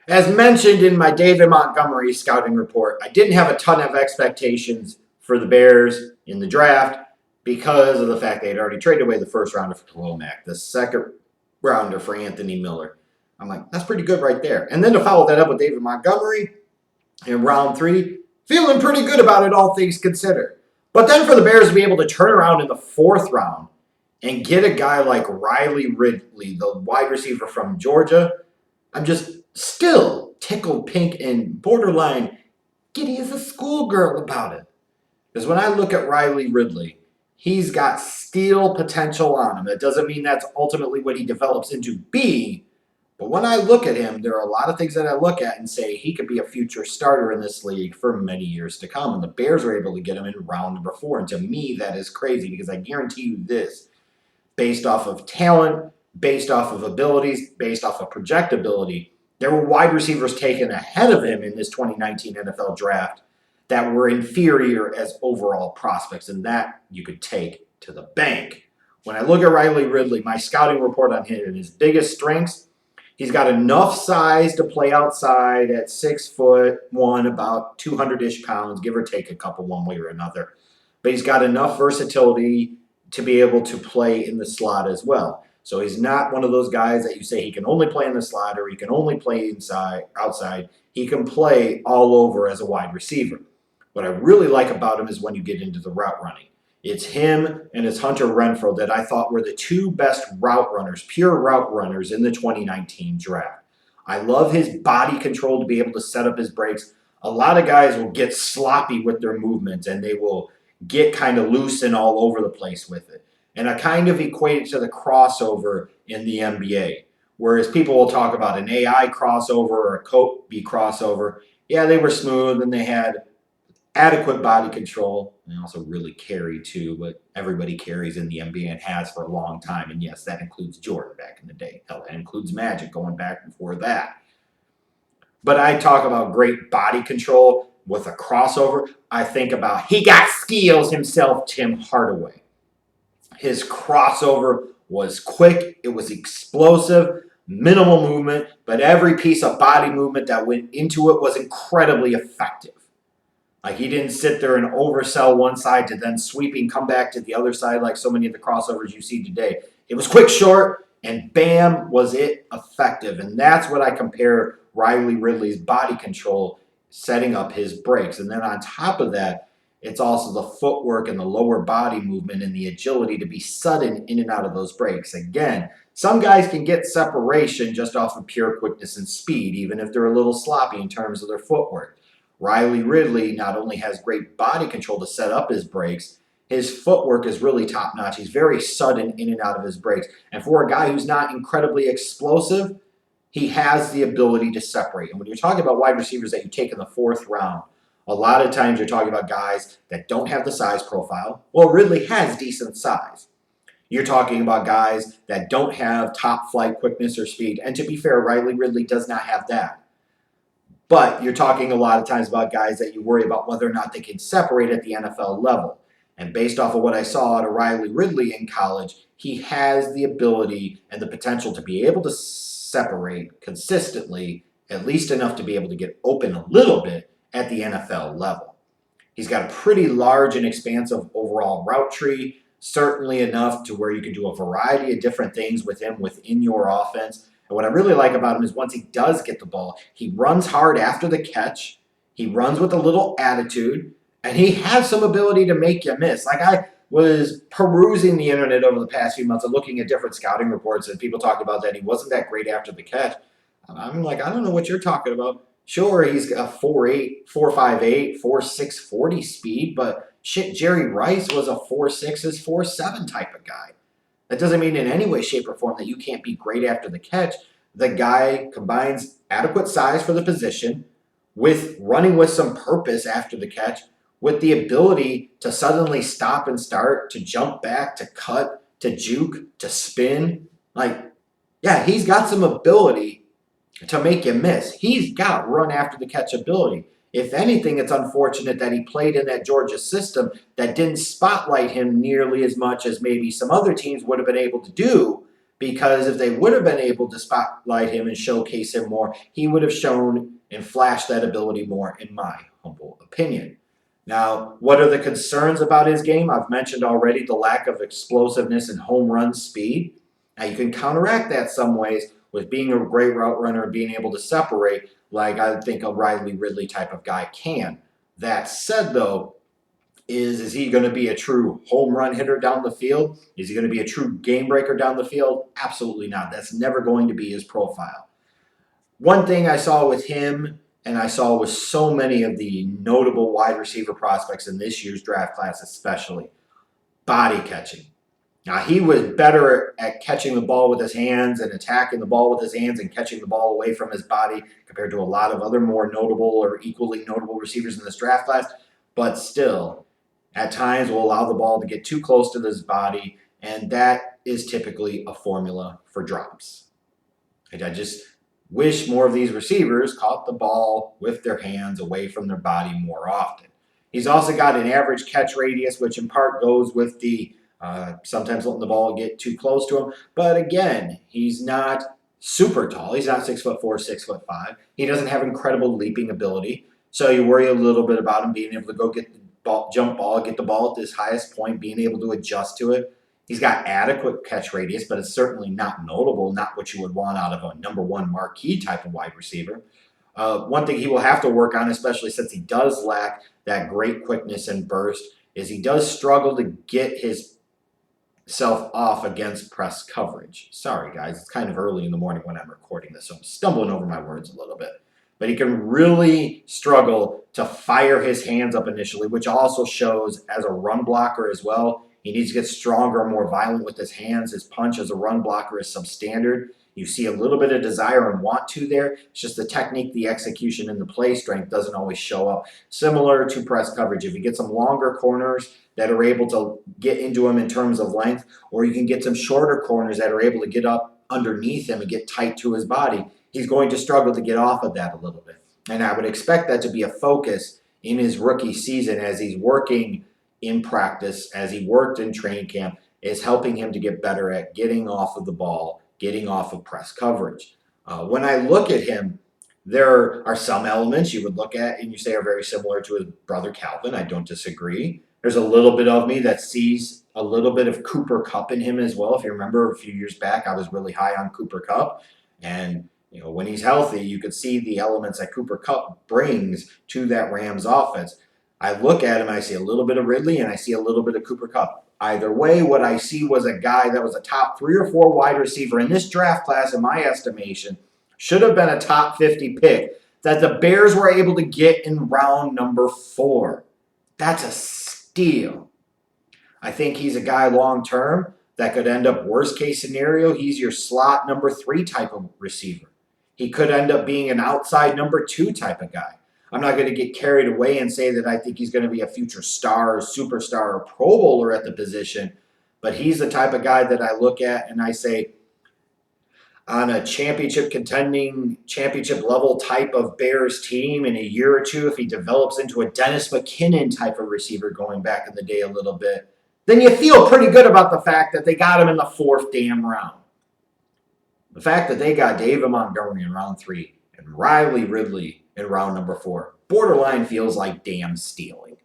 As mentioned in my David Montgomery scouting report, I didn't have a ton of expectations for the Bears in the draft because of the fact they had already traded away the first rounder for Khalil Mack, the second rounder for Anthony Miller. I'm like, that's pretty good right there. And then to follow that up with David Montgomery in round 3, feeling pretty good about it, all things considered. But then for the Bears to be able to turn around in the 4th round and get a guy like Riley Ridley, the wide receiver from Georgia, I'm just still tickled pink and borderline giddy as a schoolgirl about it. Because when I look at Riley Ridley, he's got steal potential on him. That doesn't mean that's ultimately what he develops into being. But when I look at him, there are a lot of things that I look at and say he could be a future starter in this league for many years to come. And the Bears were able to get him in round number 4. And to me, that is crazy because I guarantee you this, based off of talent, based off of abilities, based off of projectability, there were wide receivers taken ahead of him in this 2019 NFL draft that were inferior as overall prospects, and that you could take to the bank. When I look at Riley Ridley, my scouting report on him and his biggest strengths, he's got enough size to play outside at 6'1", about 200-ish pounds, give or take a couple one way or another. But he's got enough versatility to be able to play in the slot as well. So he's not one of those guys that you say he can only play in the slot or he can only play outside. He can play all over as a wide receiver. What I really like about him is when you get into the route running. It's him and it's Hunter Renfrow that I thought were the 2 best route runners, pure route runners in the 2019 draft. I love his body control to be able to set up his breaks. A lot of guys will get sloppy with their movements and they will get kind of loose and all over the place with it. And I kind of equate it to the crossover in the NBA. Whereas people will talk about an AI crossover or a Kobe crossover. Yeah, they were smooth and they had adequate body control. And they also really carry too, but everybody carries in the NBA and has for a long time. And yes, that includes Jordan back in the day. Hell, that includes Magic going back before that. But I talk about great body control with a crossover. I think about he got skills himself, Tim Hardaway. His crossover was quick, it was explosive, minimal movement, but every piece of body movement that went into it was incredibly effective. Like he didn't sit there and oversell one side to then sweeping, come back to the other side like so many of the crossovers you see today. It was quick, short, and bam, was it effective. And that's what I compare Riley Ridley's body control setting up his breaks. And then on top of that, it's also the footwork and the lower body movement and the agility to be sudden in and out of those breaks. Again, some guys can get separation just off of pure quickness and speed, even if they're a little sloppy in terms of their footwork. Riley Ridley not only has great body control to set up his breaks, his footwork is really top-notch. He's very sudden in and out of his breaks. And for a guy who's not incredibly explosive, he has the ability to separate. And when you're talking about wide receivers that you take in the 4th round, a lot of times you're talking about guys that don't have the size profile. Well, Ridley has decent size. You're talking about guys that don't have top flight quickness or speed. And to be fair, Riley Ridley does not have that. But you're talking a lot of times about guys that you worry about whether or not they can separate at the NFL level. And based off of what I saw out of Riley Ridley in college, he has the ability and the potential to be able to separate consistently, at least enough to be able to get open a little bit at the NFL level. He's got a pretty large and expansive overall route tree, certainly enough to where you can do a variety of different things with him within your offense. And what I really like about him is once he does get the ball, he runs hard after the catch, he runs with a little attitude, and he has some ability to make you miss. Like I was perusing the internet over the past few months and looking at different scouting reports and people talked about that he wasn't that great after the catch. I'm like, I don't know what you're talking about. Sure, he's got 4'8", 4'5'8", 4'6", 40 speed, but shit, Jerry Rice was a 4'6", 4'7" type of guy. That doesn't mean in any way, shape, or form that you can't be great after the catch. The guy combines adequate size for the position with running with some purpose after the catch, with the ability to suddenly stop and start, to jump back, to cut, to juke, to spin. Like, yeah, he's got some ability to make you miss. He's got run after the catch ability. If anything, it's unfortunate that he played in that Georgia system that didn't spotlight him nearly as much as maybe some other teams would have been able to do because if they would have been able to spotlight him and showcase him more, he would have shown and flashed that ability more, in my humble opinion. Now, what are the concerns about his game? I've mentioned already the lack of explosiveness and home run speed. Now, you can counteract that some ways with being a great route runner and being able to separate, like I think a Ridley type of guy can. That said, though, is he going to be a true home run hitter down the field? Is he going to be a true game breaker down the field? Absolutely not. That's never going to be his profile. One thing I saw with him, and I saw with so many of the notable wide receiver prospects in this year's draft class especially, body catching. Now, he was better at catching the ball with his hands and attacking the ball with his hands and catching the ball away from his body compared to a lot of other more notable or equally notable receivers in this draft class. But still, at times will allow the ball to get too close to his body, and that is typically a formula for drops. And I just wish more of these receivers caught the ball with their hands away from their body more often. He's also got an average catch radius, which in part goes with the sometimes letting the ball get too close to him. But again, he's not super tall. He's not 6'4", 6'5". He doesn't have incredible leaping ability. So you worry a little bit about him being able to go get the ball, jump ball, get the ball at this highest point, being able to adjust to it. He's got adequate catch radius, but it's certainly not notable, not what you would want out of a number one marquee type of wide receiver. One thing he will have to work on, especially since he does lack that great quickness and burst, is he does struggle to get his self off against press coverage. Sorry, guys, it's kind of early in the morning when I'm recording this, so I'm stumbling over my words a little bit. But he can really struggle to fire his hands up initially, which also shows as a run blocker as well. He needs to get stronger and more violent with his hands. His punch as a run blocker is substandard. You see a little bit of desire and want to there. It's just the technique, the execution, and the play strength doesn't always show up. Similar to press coverage. If you get some longer corners that are able to get into him in terms of length, or you can get some shorter corners that are able to get up underneath him and get tight to his body, he's going to struggle to get off of that a little bit. And I would expect that to be a focus in his rookie season as he's working in practice, as he worked in training camp, is helping him to get better at getting off of the ball, getting off of press coverage. When I look at him, there are some elements you would look at and you say are very similar to his brother Calvin. I don't disagree. There's a little bit of me that sees a little bit of Cooper Kupp in him as well. If you remember a few years back, I was really high on Cooper Kupp. And when he's healthy, you could see the elements that Cooper Kupp brings to that Rams offense. I look at him, I see a little bit of Ridley, and I see a little bit of Cooper Kupp. Either way, what I see was a guy that was a top 3 or 4 wide receiver in this draft class, in my estimation, should have been a top 50 pick, that the Bears were able to get in round number 4. That's a steal. I think he's a guy long-term that could end up worst case scenario. He's your slot number 3 type of receiver. He could end up being an outside number 2 type of guy. I'm not going to get carried away and say that I think he's going to be a future star, superstar, or Pro Bowler at the position, but he's the type of guy that I look at and I say, on a championship level type of Bears team in a year or two, if he develops into a Dennis McKinnon type of receiver going back in the day a little bit, then you feel pretty good about the fact that they got him in the 4th damn round. The fact that they got David Montgomery in round 3 and Ridley in round number 4 borderline feels like damn stealing.